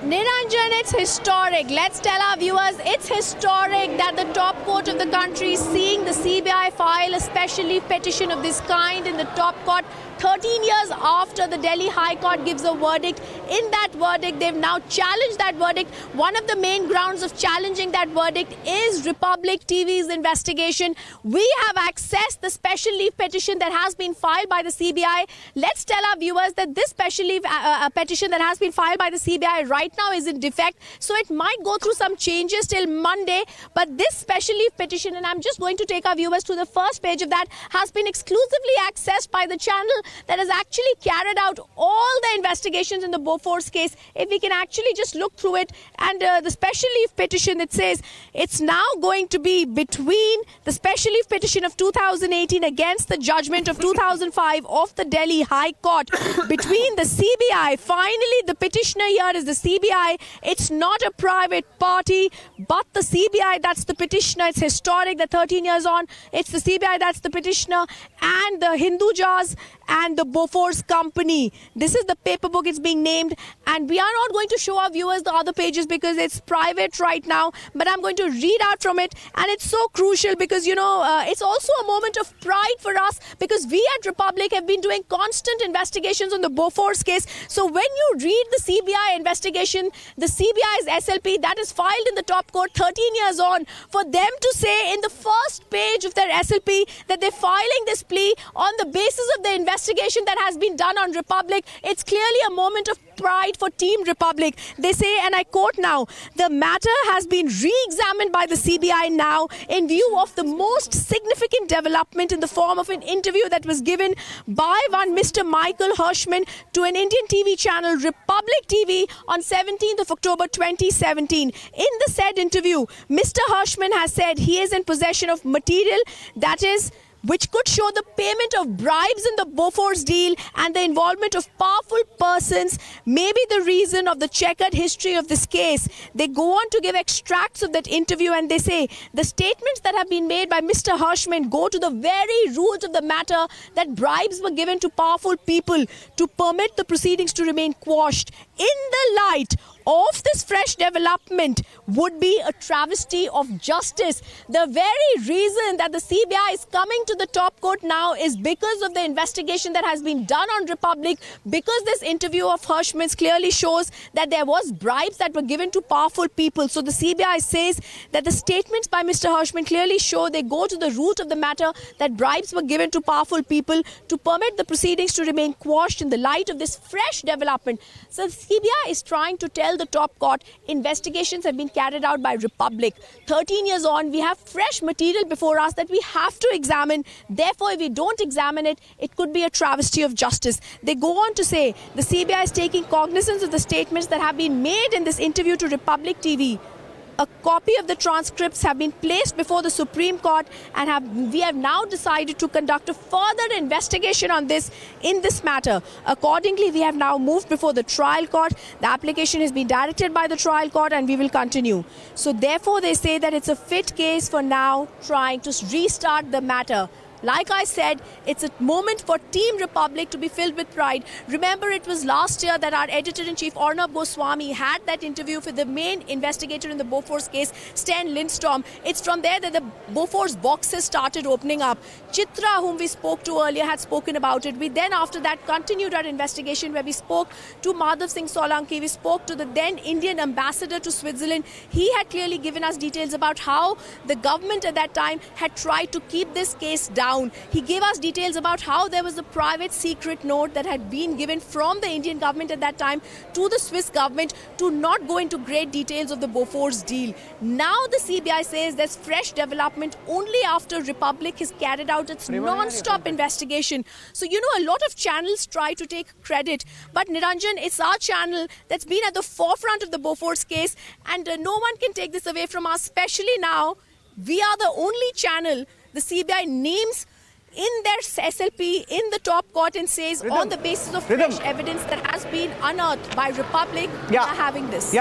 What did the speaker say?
Niranjan, it's historic. Let's tell our viewers it's historic that the top court of the country is seeing the CBI file a special leave petition of this kind in the top court 13 years after the Delhi High Court gives a verdict. In that verdict, they've now challenged that verdict. One of the main grounds of challenging that verdict is Republic TV's investigation. We have accessed the special leave petition that has been filed by the CBI. Let's tell our viewers that this special leave petition that has been filed by the CBI right now is in defect, so it might go through some changes till Monday. But this special leave petition, and I'm just going to take our viewers to the first page of that, has been exclusively accessed by the channel that has actually carried out all the investigations in the BOFORS case. If we can actually just look through it, and the special leave petition, it says it's now going to be between the special leave petition of 2018 against the judgment of 2005 of the Delhi High Court between the CBI. Finally, the petitioner here is the CBI. It's not a private party, but the CBI, that's the petitioner. It's historic that 13 years on, it's the CBI that's the petitioner, and the Hindujas and the BOFORS company. This is the paper book it's being named, and we are not going to show our viewers the other pages because it's private right now, but I'm going to read out from it, and it's so crucial because, you know, it's also a moment of pride for us because we at Republic have been doing constant investigations on the BOFORS case. So when you read the CBI investigation, the CBI's SLP that is filed in the top court 13 years on, for them to say in the first page of their SLP that they're filing this plea on the basis of the investigation that has been done on Republic, it's clearly a moment of pride for Team Republic. They say, and I quote now, the matter has been re-examined by the CBI now in view of the most significant development in the form of an interview that was given by one Mr. Michael Hirschman to an Indian TV channel, Republic TV, on 17th of October 2017. In the said interview, Mr. Hirschman has said he is in possession of material that is which could show the payment of bribes in the BOFORS deal and the involvement of powerful persons may be the reason of the checkered history of this case. They go on to give extracts of that interview, and they say the statements that have been made by Mr. Hirschman go to the very root of the matter, that bribes were given to powerful people to permit the proceedings to remain quashed. In the light of this fresh development would be a travesty of justice. The very reason that the CBI is coming to the top court now is because of the investigation that has been done on Republic, because this interview of Hirschman's clearly shows that there was bribes that were given to powerful people. So the CBI says that the statements by Mr. Hirschman clearly show they go to the root of the matter, that bribes were given to powerful people to permit the proceedings to remain quashed in the light of this fresh development. So the CBI is trying to tell the top court investigations have been carried out by Republic. 13 years on, we have fresh material before us that we have to examine. Therefore, if we don't examine it, it could be a travesty of justice. They go on to say the CBI is taking cognizance of the statements that have been made in this interview to Republic TV. A copy of the transcripts have been placed before the Supreme Court, and we have now decided to conduct a further investigation on this in this matter. Accordingly, we have now moved before the trial court. The application has been directed by the trial court, and we will continue. So therefore, they say that it's a fit case for now trying to restart the matter. Like I said, it's a moment for Team Republic to be filled with pride. Remember, it was last year that our editor-in-chief Arnab Goswami had that interview with the main investigator in the BOFORS case, Stan Lindstrom. It's from there that the BOFORS boxes started opening up. Chitra, whom we spoke to earlier, had spoken about it. We then, after that, continued our investigation where we spoke to Madhav Singh Solanki. We spoke to the then Indian ambassador to Switzerland. He had clearly given us details about how the government at that time had tried to keep this case down. He gave us details about how there was a private secret note that had been given from the Indian government at that time to the Swiss government to not go into great details of the BOFORS deal. Now the CBI says there's fresh development only after Republic has carried out its non-stop investigation. So, you know, a lot of channels try to take credit, but Niranjan, it's our channel that's been at the forefront of the BOFORS case, and no one can take this away from us, especially now. We are the only channel the CBI names in their SLP in the top court and says on the basis of fresh evidence that has been unearthed by Republic, we are having this.